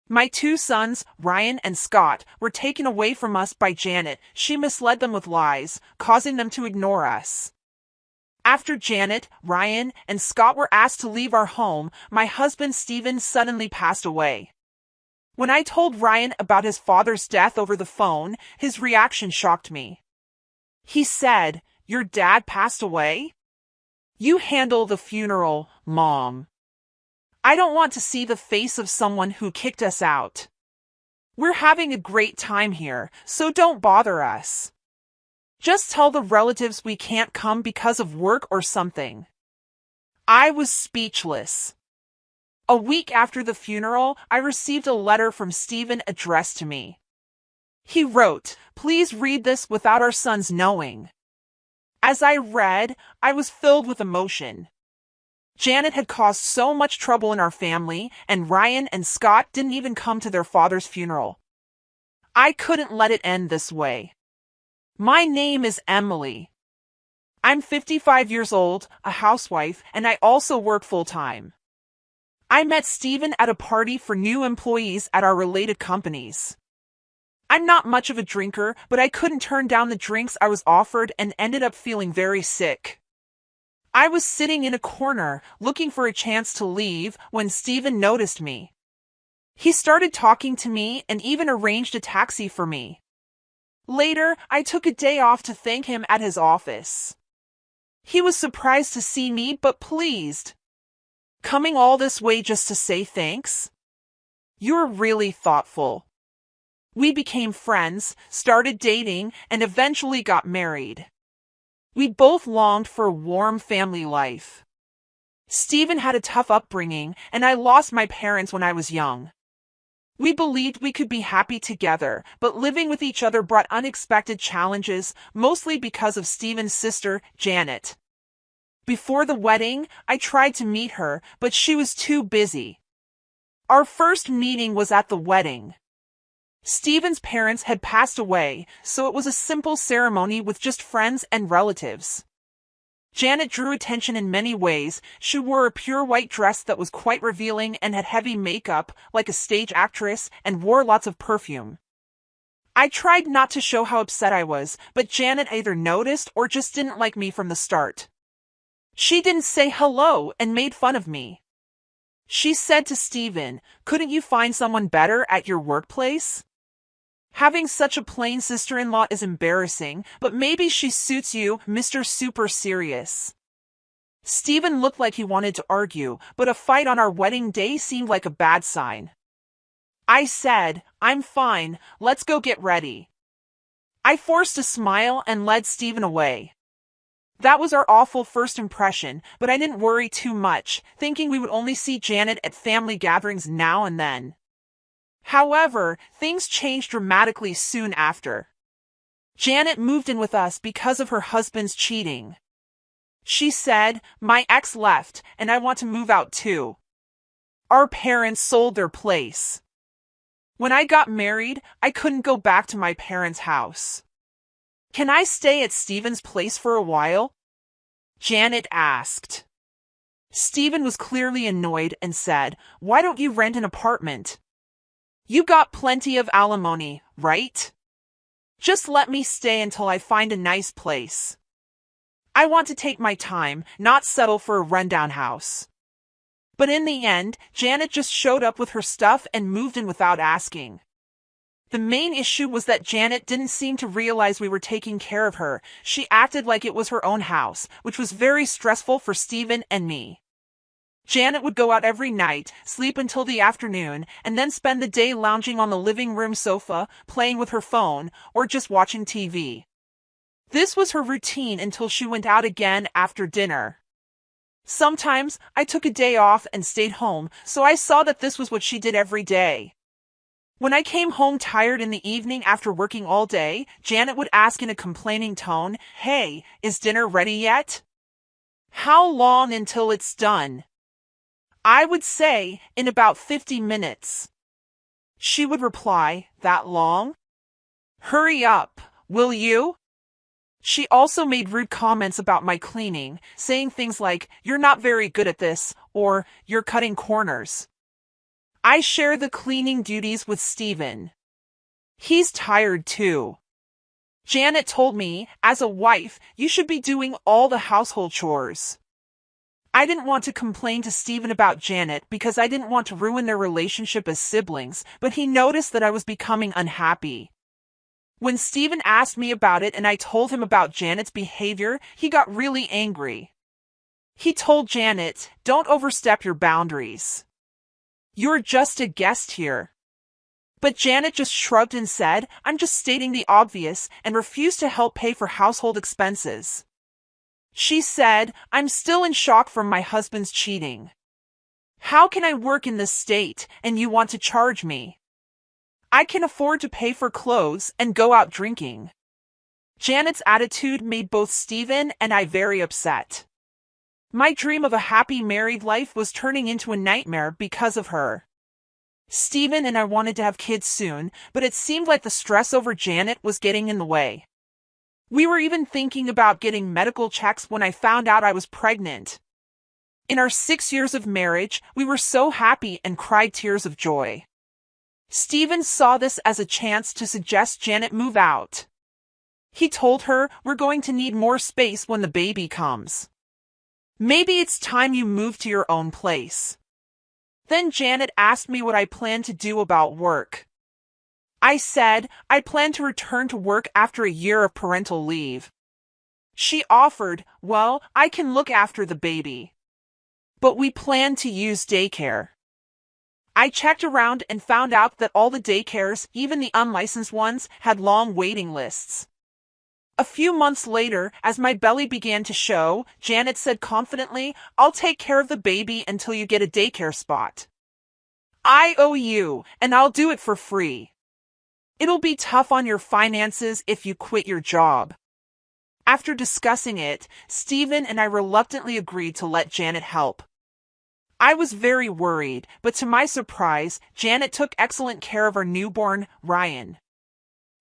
My two sons, Ryan and Scott, were taken away from us by Janet. She misled them with lies, causing them to ignore us. After Janet, Ryan, and Scott were asked to leave our home, my husband Stephen suddenly passed away. When I told Ryan about his father's death over the phone, his reaction shocked me. He said, "Your dad passed away? You handle the funeral, Mom. I don't want to see the face of someone who kicked us out. We're having a great time here, so don't bother us. Just tell the relatives we can't come because of work or something." I was speechless. A week after the funeral, I received a letter from Stephen addressed to me. He wrote, "Please read this without our sons knowing." As I read, I was filled with emotion. Janet had caused so much trouble in our family, and Ryan and Scott didn't even come to their father's funeral. I couldn't let it end this way. My name is Emily. I'm 55 years old, a housewife, and I also work full-time. I met Stephen at a party for new employees at our related companies. I'm not much of a drinker, but I couldn't turn down the drinks I was offered and ended up feeling very sick. I was sitting in a corner, looking for a chance to leave, when Stephen noticed me. He started talking to me and even arranged a taxi for me. Later, I took a day off to thank him at his office. He was surprised to see me, but pleased. "Coming all this way just to say thanks? You're really thoughtful." We became friends, started dating, and eventually got married. We both longed for a warm family life. Stephen had a tough upbringing, and I lost my parents when I was young. We believed we could be happy together, but living with each other brought unexpected challenges, mostly because of Stephen's sister, Janet. Before the wedding, I tried to meet her, but she was too busy. Our first meeting was at the wedding. Stephen's parents had passed away, so it was a simple ceremony with just friends and relatives. Janet drew attention in many ways. She wore a pure white dress that was quite revealing and had heavy makeup, like a stage actress, and wore lots of perfume. I tried not to show how upset I was, but Janet either noticed or just didn't like me from the start. She didn't say hello and made fun of me. She said to Stephen, "Couldn't you find someone better at your workplace? Having such a plain sister-in-law is embarrassing, but maybe she suits you, Mr. Super Serious." Stephen looked like he wanted to argue, but a fight on our wedding day seemed like a bad sign. I said, "I'm fine, let's go get ready." I forced a smile and led Stephen away. That was our awful first impression, but I didn't worry too much, thinking we would only see Janet at family gatherings now and then. However, things changed dramatically soon after. Janet moved in with us because of her husband's cheating. She said, "My ex left, and I want to move out too." Our parents sold their place. When I got married, I couldn't go back to my parents' house. "Can I stay at Stephen's place for a while?" Janet asked. Stephen was clearly annoyed and said, "Why don't you rent an apartment? You got plenty of alimony, right? Just let me stay until I find a nice place. I want to take my time, not settle for a rundown house." But in the end, Janet just showed up with her stuff and moved in without asking. The main issue was that Janet didn't seem to realize we were taking care of her. She acted like it was her own house, which was very stressful for Stephen and me. Janet would go out every night, sleep until the afternoon, and then spend the day lounging on the living room sofa, playing with her phone, or just watching TV. This was her routine until she went out again after dinner. Sometimes I took a day off and stayed home, so I saw that this was what she did every day. When I came home tired in the evening after working all day, Janet would ask in a complaining tone, "Hey, is dinner ready yet? How long until it's done?" I would say, "In about 50 minutes. She would reply, "That long? Hurry up, will you?" She also made rude comments about my cleaning, saying things like, "You're not very good at this," or "You're cutting corners." I share the cleaning duties with Steven. He's tired too. Janet told me, as a wife, you should be doing all the household chores. I didn't want to complain to Steven about Janet because I didn't want to ruin their relationship as siblings, but he noticed that I was becoming unhappy. When Steven asked me about it and I told him about Janet's behavior, he got really angry. He told Janet, "Don't overstep your boundaries. You're just a guest here." But Janet just shrugged and said, "I'm just stating the obvious," and refused to help pay for household expenses. She said, "I'm still in shock from my husband's cheating. How can I work in this state and you want to charge me? I can afford to pay for clothes and go out drinking." Janet's attitude made both Steven and I very upset. My dream of a happy married life was turning into a nightmare because of her. Steven and I wanted to have kids soon, but it seemed like the stress over Janet was getting in the way. We were even thinking about getting medical checks when I found out I was pregnant. In our 6 years of marriage, we were so happy and cried tears of joy. Steven saw this as a chance to suggest Janet move out. He told her, "We're going to need more space when the baby comes. Maybe it's time you move to your own place." Then Janet asked me what I planned to do about work. I said, I plan to return to work after a year of parental leave. She offered, "Well, I can look after the baby. But we plan to use daycare." I checked around and found out that all the daycares, even the unlicensed ones, had long waiting lists. A few months later, as my belly began to show, Janet said confidently, "I'll take care of the baby until you get a daycare spot. I owe you, and I'll do it for free. It'll be tough on your finances if you quit your job." After discussing it, Steven and I reluctantly agreed to let Janet help. I was very worried, but to my surprise, Janet took excellent care of our newborn, Ryan.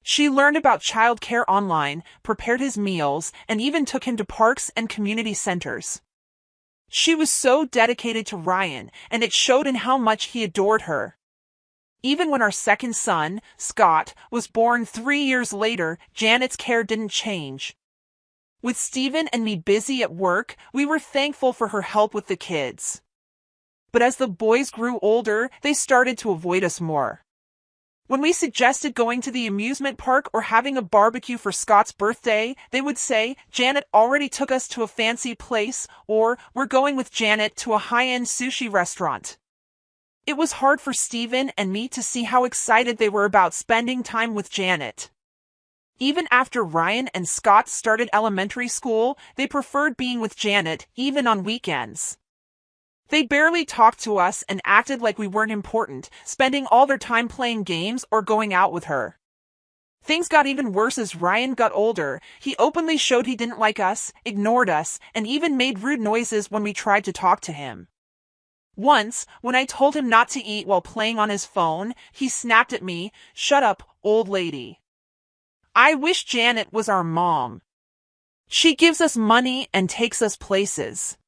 She learned about childcare online, prepared his meals, and even took him to parks and community centers. She was so dedicated to Ryan, and it showed in how much he adored her. Even when our second son, Scott, was born 3 years later, Janet's care didn't change. With Steven and me busy at work, we were thankful for her help with the kids. But as the boys grew older, they started to avoid us more. When we suggested going to the amusement park or having a barbecue for Scott's birthday, they would say, "Janet already took us to a fancy place," or "We're going with Janet to a high-end sushi restaurant." It was hard for Steven and me to see how excited they were about spending time with Janet. Even after Ryan and Scott started elementary school, they preferred being with Janet, even on weekends. They barely talked to us and acted like we weren't important, spending all their time playing games or going out with her. Things got even worse as Ryan got older. He openly showed he didn't like us, ignored us, and even made rude noises when we tried to talk to him. Once, when I told him not to eat while playing on his phone, he snapped at me, "Shut up, old lady. I wish Janet was our mom. She gives us money and takes us places."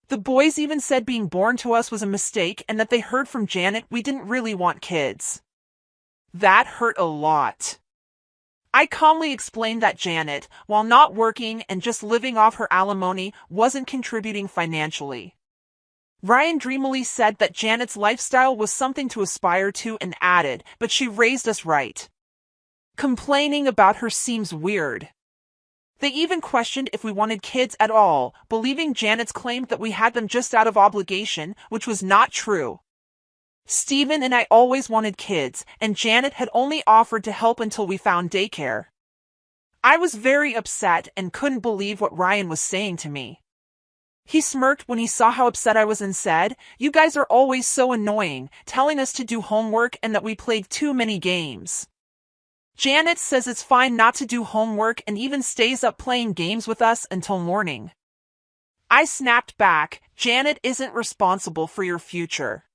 The boys even said being born to us was a mistake and that they heard from Janet we didn't really want kids. That hurt a lot. I calmly explained that Janet, while not working and just living off her alimony, wasn't contributing financially. Ryan dreamily said that Janet's lifestyle was something to aspire to and added, "But she raised us right. Complaining about her seems weird." They even questioned if we wanted kids at all, believing Janet's claim that we had them just out of obligation, which was not true. Steven and I always wanted kids, and Janet had only offered to help until we found daycare. I was very upset and couldn't believe what Ryan was saying to me. He smirked when he saw how upset I was and said, "You guys are always so annoying, telling us to do homework and that we played too many games. Janet says it's fine not to do homework and even stays up playing games with us until morning." I snapped back, "Janet isn't responsible for your future.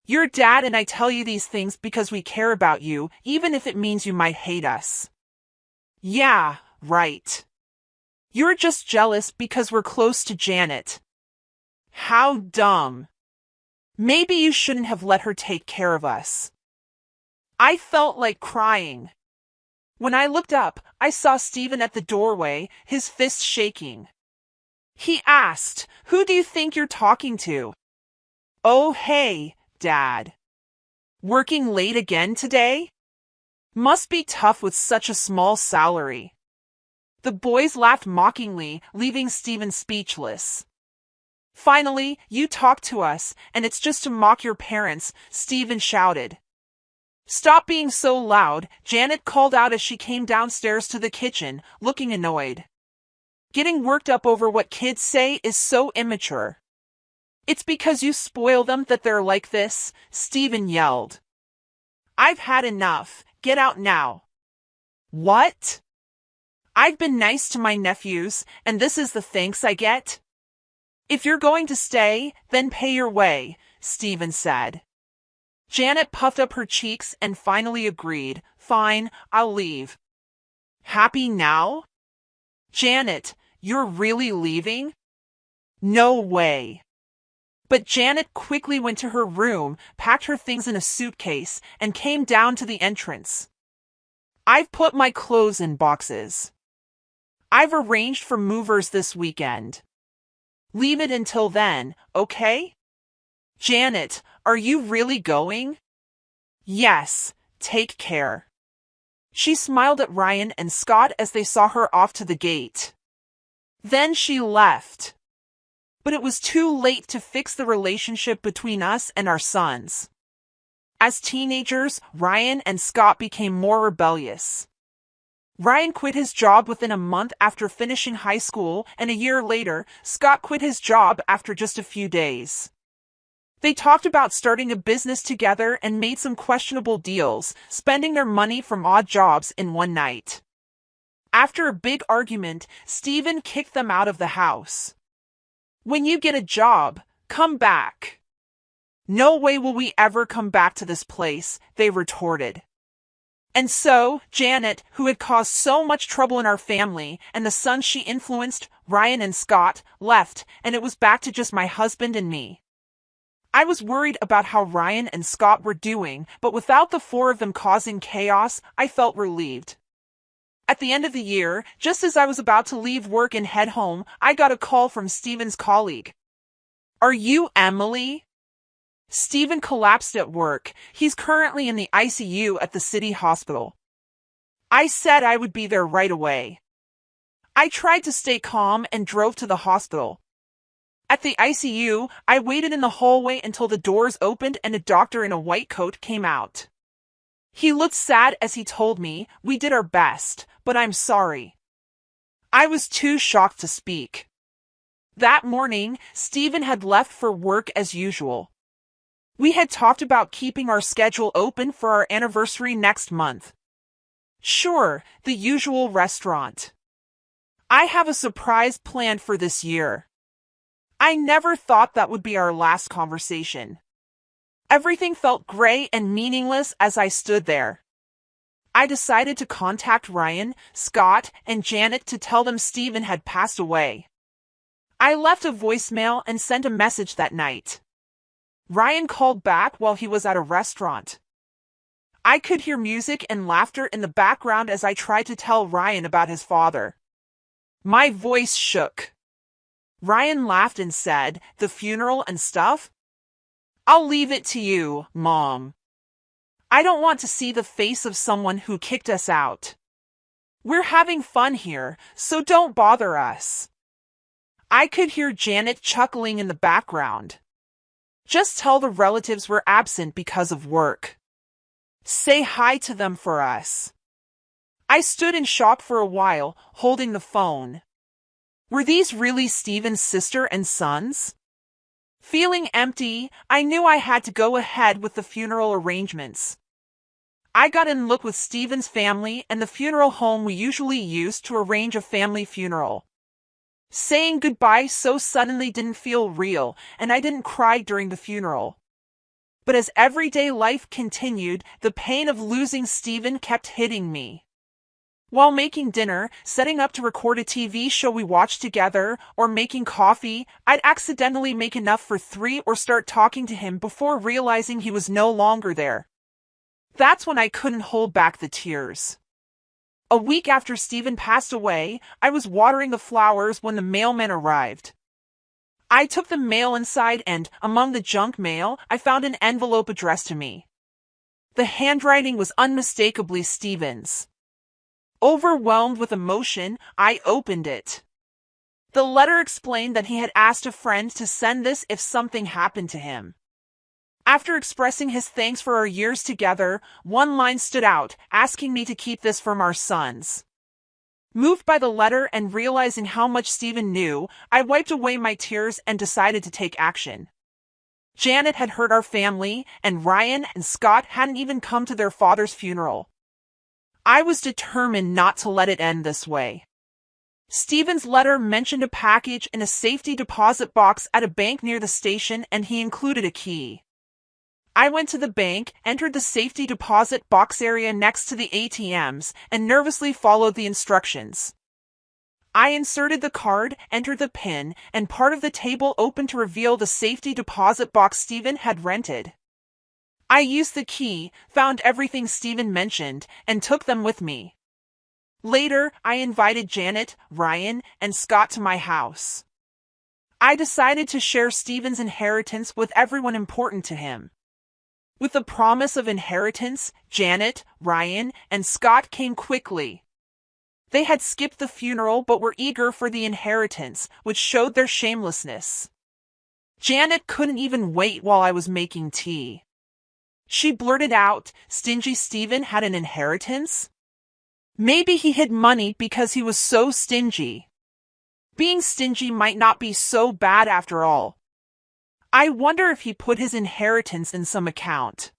Your dad and I tell you these things because we care about you, even if it means you might hate us." "Yeah, right. You're just jealous because we're close to Janet. How dumb." Maybe you shouldn't have let her take care of us. I felt like crying. When I looked up, I saw Stephen at the doorway, his fists shaking. He asked, "Who do you think you're talking to?" "Oh, hey, Dad. Working late again today? Must be tough with such a small salary." The boys laughed mockingly, leaving Stephen speechless. "Finally, you talk to us, and it's just to mock your parents," Stephen shouted. "Stop being so loud," Janet called out as she came downstairs to the kitchen, looking annoyed. "Getting worked up over what kids say is so immature." "It's because you spoil them that they're like this," Stephen yelled. "I've had enough. Get out now." "What? I've been nice to my nephews, and this is the thanks I get?" "If you're going to stay, then pay your way," Stephen said. Janet puffed up her cheeks and finally agreed. "Fine, I'll leave." "Happy now?" "Janet, you're really leaving?" "No way." But Janet quickly went to her room, packed her things in a suitcase, and came down to the entrance. "I've put my clothes in boxes. I've arranged for movers this weekend. Leave it until then, okay?" "Janet, are you really going?" "Yes, take care." She smiled at Ryan and Scott as they saw her off to the gate. Then she left. But it was too late to fix the relationship between us and our sons. As teenagers, Ryan and Scott became more rebellious. Ryan quit his job within a month after finishing high school, and a year later, Scott quit his job after just a few days. They talked about starting a business together and made some questionable deals, spending their money from odd jobs in one night. After a big argument, Stephen kicked them out of the house. "When you get a job, come back." "No way will we ever come back to this place," they retorted. And so, Janet, who had caused so much trouble in our family, and the sons she influenced, Ryan and Scott, left, and it was back to just my husband and me. I was worried about how Ryan and Scott were doing, but without the four of them causing chaos, I felt relieved. At the end of the year, just as I was about to leave work and head home, I got a call from Stephen's colleague. "Are you Emily?" Stephen collapsed at work. He's currently in the ICU at the city hospital. I said I would be there right away. I tried to stay calm and drove to the hospital. At the ICU, I waited in the hallway until the doors opened and a doctor in a white coat came out. He looked sad as he told me, "We did our best, but I'm sorry." I was too shocked to speak. That morning, Stephen had left for work as usual. We had talked about keeping our schedule open for our anniversary next month. Sure, the usual restaurant. I have a surprise planned for this year. I never thought that would be our last conversation. Everything felt gray and meaningless as I stood there. I decided to contact Ryan, Scott, and Janet to tell them Stephen had passed away. I left a voicemail and sent a message that night. Ryan called back while he was at a restaurant. I could hear music and laughter in the background as I tried to tell Ryan about his father. My voice shook. Ryan laughed and said, "The funeral and stuff? I'll leave it to you, Mom. I don't want to see the face of someone who kicked us out. We're having fun here, so don't bother us." I could hear Janet chuckling in the background. "Just tell the relatives we're absent because of work. Say hi to them for us." I stood in shock for a while, holding the phone. Were these really Stephen's sister and sons? Feeling empty, I knew I had to go ahead with the funeral arrangements. I got in look with Stephen's family and the funeral home we usually use to arrange a family funeral. Saying goodbye so suddenly didn't feel real, and I didn't cry during the funeral. But as everyday life continued, the pain of losing Stephen kept hitting me. While making dinner, setting up to record a TV show we watched together, or making coffee, I'd accidentally make enough for three or start talking to him before realizing he was no longer there. That's when I couldn't hold back the tears. A week after Stephen passed away, I was watering the flowers when the mailman arrived. I took the mail inside and, among the junk mail, I found an envelope addressed to me. The handwriting was unmistakably Stephen's. Overwhelmed with emotion, I opened it. The letter explained that he had asked a friend to send this if something happened to him. After expressing his thanks for our years together, one line stood out, asking me to keep this from our sons. Moved by the letter and realizing how much Stephen knew, I wiped away my tears and decided to take action. Janet had hurt our family, and Ryan and Scott hadn't even come to their father's funeral. I was determined not to let it end this way. Stephen's letter mentioned a package in a safety deposit box at a bank near the station, and he included a key. I went to the bank, entered the safety deposit box area next to the ATMs, and nervously followed the instructions. I inserted the card, entered the PIN, and part of the table opened to reveal the safety deposit box Stephen had rented. I used the key, found everything Stephen mentioned, and took them with me. Later, I invited Janet, Ryan, and Scott to my house. I decided to share Stephen's inheritance with everyone important to him. With the promise of inheritance, Janet, Ryan, and Scott came quickly. They had skipped the funeral but were eager for the inheritance, which showed their shamelessness. Janet couldn't even wait while I was making tea. She blurted out, "Stingy Stephen had an inheritance? Maybe he hid money because he was so stingy. Being stingy might not be so bad after all. I wonder if he put his inheritance in some account.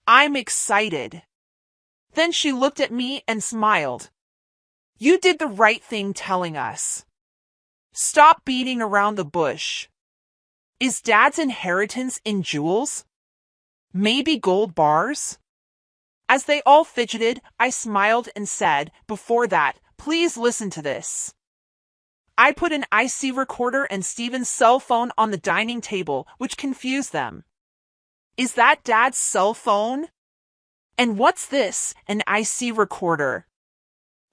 I'm excited." Then she looked at me and smiled. "You did the right thing telling us. Stop beating around the bush. Is Dad's inheritance in jewels? Maybe gold bars?" As they all fidgeted, I smiled and said, "Before that, please listen to this." I put an IC recorder and Stephen's cell phone on the dining table, which confused them. "Is that Dad's cell phone? And what's this, an IC recorder?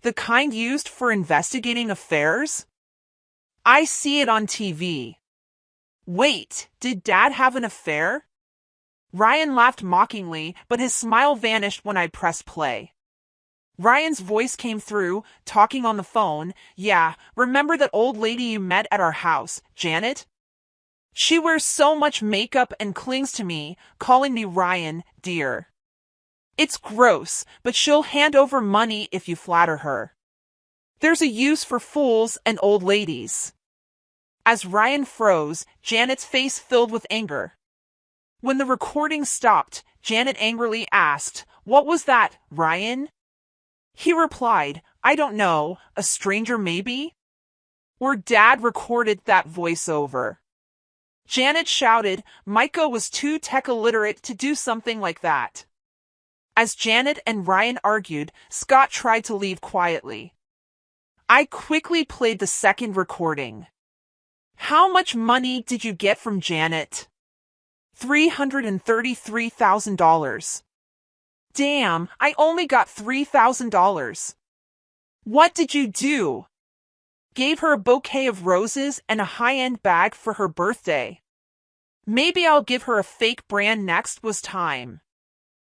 The kind used for investigating affairs? I see it on TV. Wait, did Dad have an affair?" Ryan laughed mockingly, but his smile vanished when I pressed play. Ryan's voice came through, talking on the phone. "Yeah, remember that old lady you met at our house, Janet? She wears so much makeup and clings to me, calling me Ryan, dear. It's gross, but she'll hand over money if you flatter her. There's a use for fools and old ladies." As Ryan froze, Janet's face filled with anger. When the recording stopped, Janet angrily asked, "What was that, Ryan?" He replied, "I don't know, a stranger maybe? Or Dad recorded that voiceover." Janet shouted, Micah was too tech illiterate to do something like that. As Janet and Ryan argued, Scott tried to leave quietly. I quickly played the second recording. "How much money did you get from Janet?" $333,000. "Damn, I only got $3,000. What did you do?" "Gave her a bouquet of roses and a high-end bag for her birthday. Maybe I'll give her a fake brand next was time.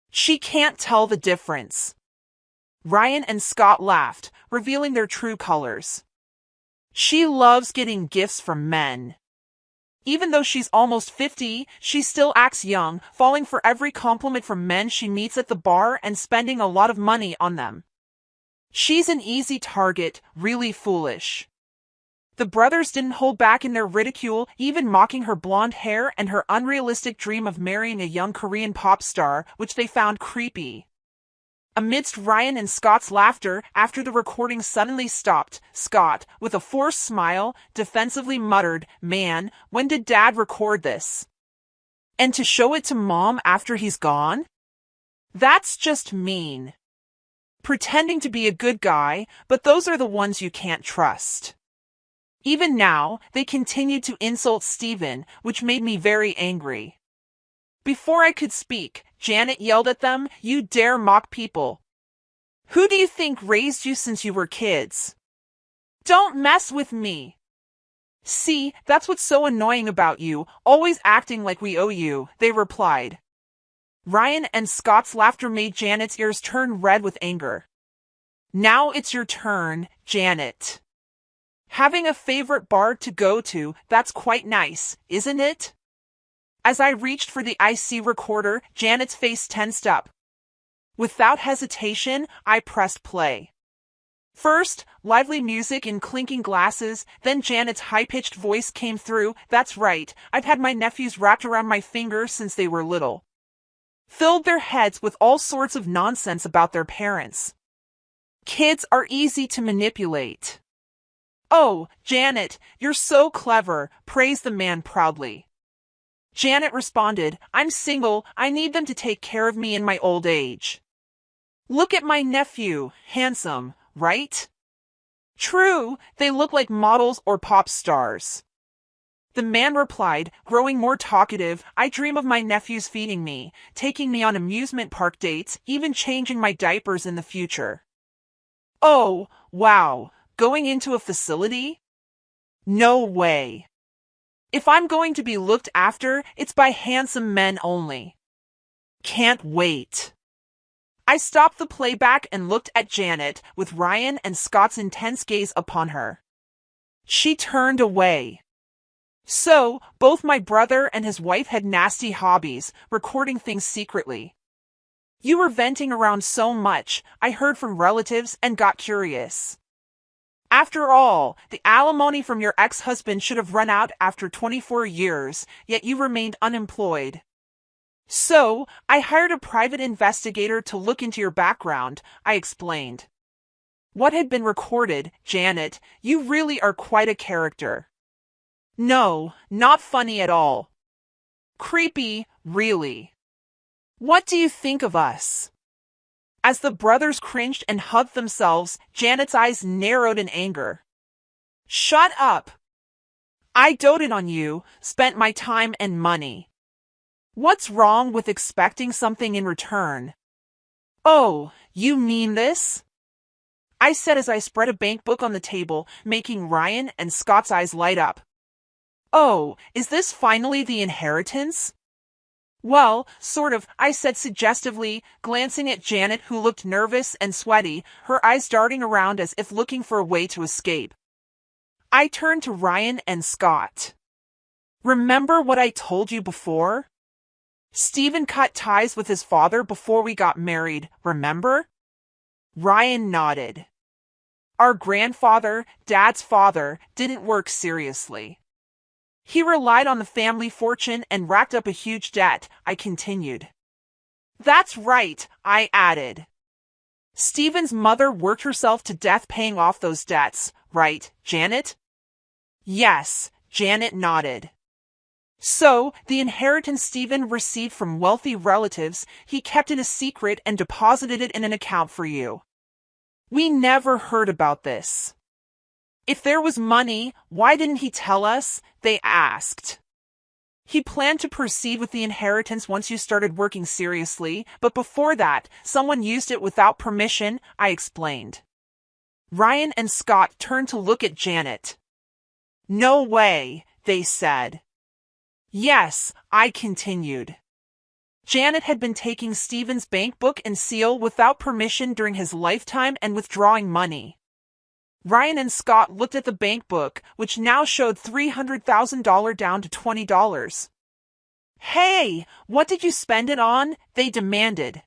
She can't tell the difference." Ryan and Scott laughed, revealing their true colors. "She loves getting gifts from men. Even though she's almost 50, she still acts young, falling for every compliment from men she meets at the bar and spending a lot of money on them. She's an easy target, really foolish." The brothers didn't hold back in their ridicule, even mocking her blonde hair and her unrealistic dream of marrying a young Korean pop star, which they found creepy. Amidst Ryan and Scott's laughter, after the recording suddenly stopped, Scott, with a forced smile, defensively muttered, "Man, when did Dad record this? And to show it to Mom after he's gone? That's just mean." pretending to be a good guy, but those are the ones you can't trust. Even now, they continued to insult Stephen, which made me very angry. Before I could speak, Janet yelled at them, "You dare mock people! Who do you think raised you since you were kids? Don't mess with me!" "See, that's what's so annoying about you, always acting like we owe you," they replied. Ryan and Scott's laughter made Janet's ears turn red with anger. "Now it's your turn, Janet. Having a favorite bar to go to, that's quite nice, isn't it?" As I reached for the IC recorder, Janet's face tensed up. Without hesitation, I pressed play. First, lively music and clinking glasses, then Janet's high-pitched voice came through. "That's right, I've had my nephews wrapped around my finger since they were little. Filled their heads with all sorts of nonsense about their parents. Kids are easy to manipulate." "Oh, Janet, you're so clever," praised the man proudly. Janet responded, "I'm single, I need them to take care of me in my old age. Look at my nephew, handsome, right?" "True, they look like models or pop stars." The man replied, growing more talkative, "I dream of my nephews feeding me, taking me on amusement park dates, even changing my diapers in the future." "Oh, wow, going into a facility? No way. If I'm going to be looked after, it's by handsome men only. Can't wait." I stopped the playback and looked at Janet, with Ryan and Scott's intense gaze upon her. She turned away. So, both my brother and his wife had nasty hobbies, recording things secretly. "You were venting around so much," I heard from relatives and got curious. "After all, the alimony from your ex-husband should have run out after 24 years, yet you remained unemployed. So, I hired a private investigator to look into your background," I explained. "What had been recorded, Janet? You really are quite a character." "No, not funny at all. Creepy, really. What do you think of us?" As the brothers cringed and hugged themselves, Janet's eyes narrowed in anger. "Shut up! I doted on you, spent my time and money. What's wrong with expecting something in return?" "Oh, you mean this?" I said as I spread a bank book on the table, making Ryan and Scott's eyes light up. "Oh, is this finally the inheritance?" "Well, sort of," I said suggestively, glancing at Janet, who looked nervous and sweaty, her eyes darting around as if looking for a way to escape. I turned to Ryan and Scott. "Remember what I told you before? Stephen cut ties with his father before we got married, remember?" Ryan nodded. "Our grandfather, Dad's father, didn't work seriously. He relied on the family fortune and racked up a huge debt," I continued. "That's right," I added. "Stephen's mother worked herself to death paying off those debts, right, Janet?" "Yes," Janet nodded. "So, the inheritance Stephen received from wealthy relatives, he kept it a secret and deposited it in an account for you. We never heard about this. If there was money, why didn't he tell us?" they asked. "He planned to proceed with the inheritance once you started working seriously, but before that, someone used it without permission," I explained. Ryan and Scott turned to look at Janet. "No way," they said. "Yes," I continued. "Janet had been taking Stephen's bank book and seal without permission during his lifetime and withdrawing money." Ryan and Scott looked at the bank book, which now showed $300,000 down to $20. "Hey, what did you spend it on?" they demanded.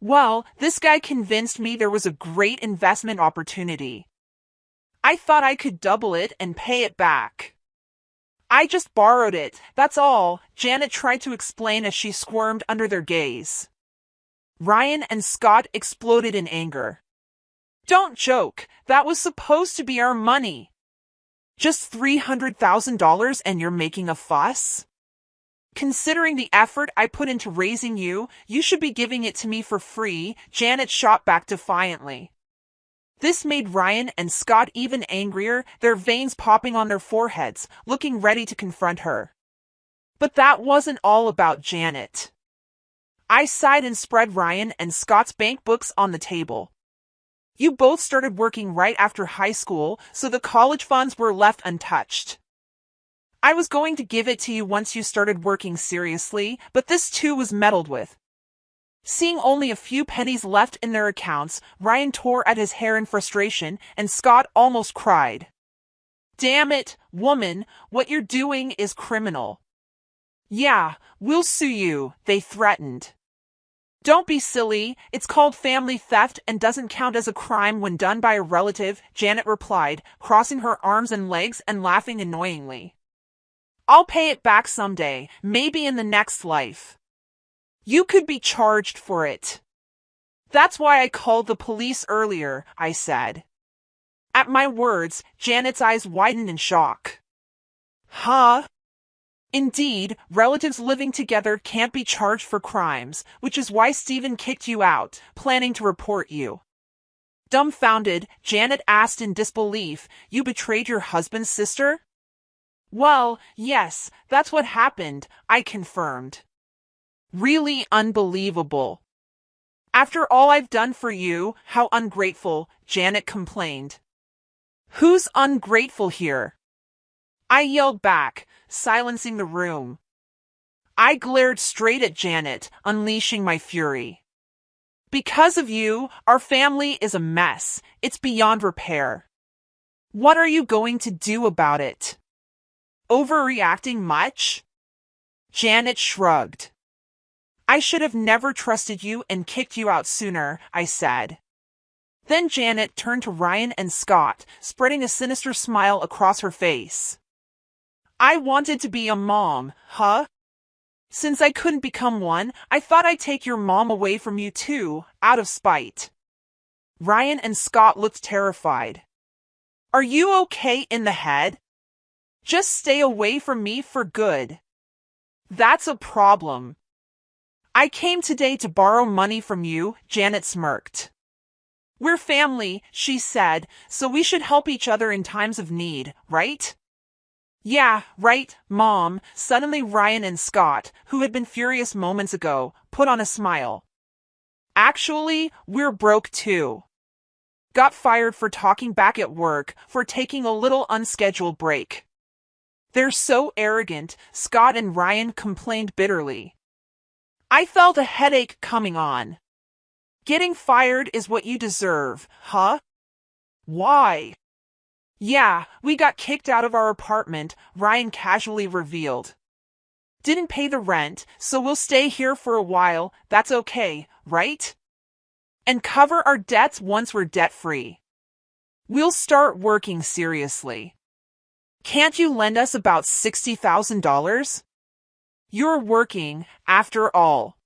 "Well, this guy convinced me there was a great investment opportunity. I thought I could double it and pay it back. I just borrowed it, that's all," Janet tried to explain as she squirmed under their gaze. Ryan and Scott exploded in anger. "Don't joke, that was supposed to be our money. Just $300,000 and you're making a fuss?" Considering the effort I put into raising you, you should be giving it to me for free, Janet shot back defiantly. This made Ryan and Scott even angrier, their veins popping on their foreheads, looking ready to confront her. But that wasn't all about Janet. I sighed and spread Ryan and Scott's bank books on the table. You both started working right after high school, so the college funds were left untouched. I was going to give it to you once you started working seriously, but this too was meddled with. Seeing only a few pennies left in their accounts, Ryan tore at his hair in frustration, and Scott almost cried. Damn it, woman, what you're doing is criminal. Yeah, we'll sue you, they threatened. Don't be silly, it's called family theft and doesn't count as a crime when done by a relative, Janet replied, crossing her arms and legs and laughing annoyingly. I'll pay it back someday, maybe in the next life. You could be charged for it. That's why I called the police earlier, I said. At my words, Janet's eyes widened in shock. Huh? Indeed, relatives living together can't be charged for crimes, which is why Stephen kicked you out, planning to report you. Dumbfounded, Janet asked in disbelief, you betrayed your husband's sister? Well, yes, that's what happened, I confirmed. Really unbelievable. After all I've done for you, how ungrateful, Janet complained. Who's ungrateful here? I yelled back, silencing the room. I glared straight at Janet, unleashing my fury. Because of you, our family is a mess. It's beyond repair. What are you going to do about it? Overreacting much? Janet shrugged. I should have never trusted you and kicked you out sooner, I said. Then Janet turned to Ryan and Scott, spreading a sinister smile across her face. I wanted to be a mom, huh? Since I couldn't become one, I thought I'd take your mom away from you too, out of spite. Ryan and Scott looked terrified. Are you okay in the head? Just stay away from me for good. That's a problem. I came today to borrow money from you, Janet smirked. We're family, she said, so we should help each other in times of need, right? Yeah, right, Mom. Suddenly Ryan and Scott, who had been furious moments ago, put on a smile. Actually, we're broke too. Got fired for talking back at work, for taking a little unscheduled break. They're so arrogant, Scott and Ryan complained bitterly. I felt a headache coming on. Getting fired is what you deserve, huh? Why? Yeah, we got kicked out of our apartment, Ryan casually revealed. Didn't pay the rent, so we'll stay here for a while, that's okay, right? And cover our debts once we're debt-free. We'll start working seriously. Can't you lend us about $60,000? You're working, after all.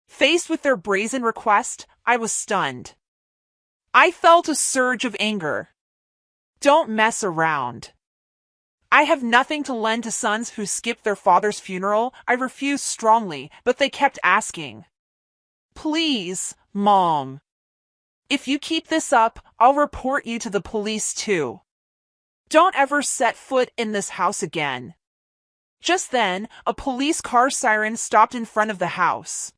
Faced with their brazen request, I was stunned. I felt a surge of anger. Don't mess around. I have nothing to lend to sons who skipped their father's funeral, I refused strongly, but they kept asking. Please, Mom. If you keep this up, I'll report you to the police too. Don't ever set foot in this house again. Just then, a police car siren stopped in front of the house.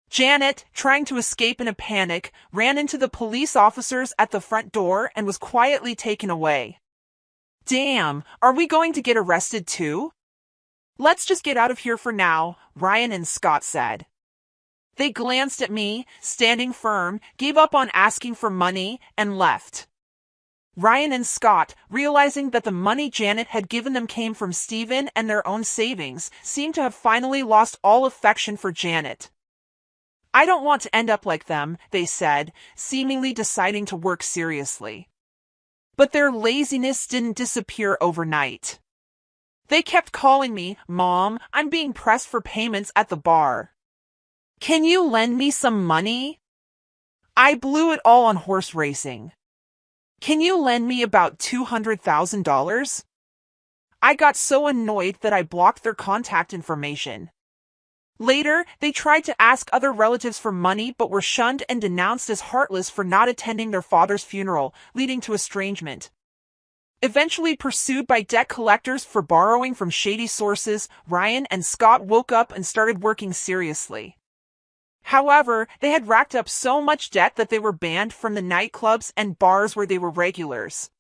Janet, trying to escape in a panic, ran into the police officers at the front door and was quietly taken away. Damn, are we going to get arrested too? Let's just get out of here for now, Ryan and Scott said. They glanced at me, standing firm, gave up on asking for money, and left. Ryan and Scott, realizing that the money Janet had given them came from Stephen and their own savings, seemed to have finally lost all affection for Janet. I don't want to end up like them, they said, seemingly deciding to work seriously. But their laziness didn't disappear overnight. They kept calling me, Mom, I'm being pressed for payments at the bar. Can you lend me some money? I blew it all on horse racing. Can you lend me about $200,000? I got so annoyed that I blocked their contact information. Later, they tried to ask other relatives for money but were shunned and denounced as heartless for not attending their father's funeral, leading to estrangement. Eventually pursued by debt collectors for borrowing from shady sources, Ryan and Scott woke up and started working seriously. However, they had racked up so much debt that they were banned from the nightclubs and bars where they were regulars.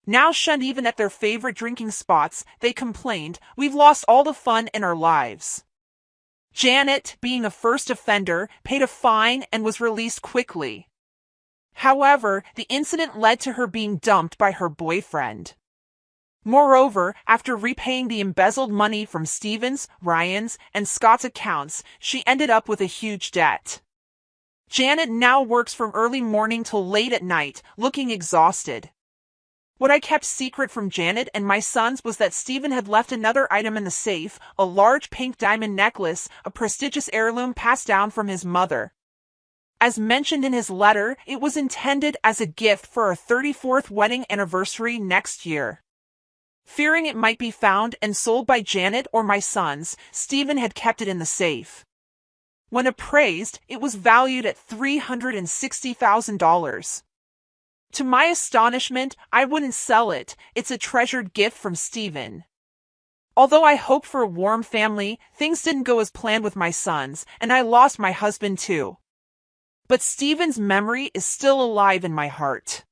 Now shunned even at their favorite drinking spots, they complained, "We've lost all the fun in our lives." Janet, being a first offender, paid a fine and was released quickly. However, the incident led to her being dumped by her boyfriend. Moreover, after repaying the embezzled money from Stephen's, Ryan's, and Scott's accounts, she ended up with a huge debt. Janet now works from early morning till late at night, looking exhausted. What I kept secret from Janet and my sons was that Stephen had left another item in the safe, a large pink diamond necklace, a prestigious heirloom passed down from his mother. As mentioned in his letter, it was intended as a gift for our 34th wedding anniversary next year. Fearing it might be found and sold by Janet or my sons, Stephen had kept it in the safe. When appraised, it was valued at $360,000. To my astonishment, I wouldn't sell it. It's a treasured gift from Stephen. Although I hoped for a warm family, things didn't go as planned with my sons, and I lost my husband too. But Stephen's memory is still alive in my heart.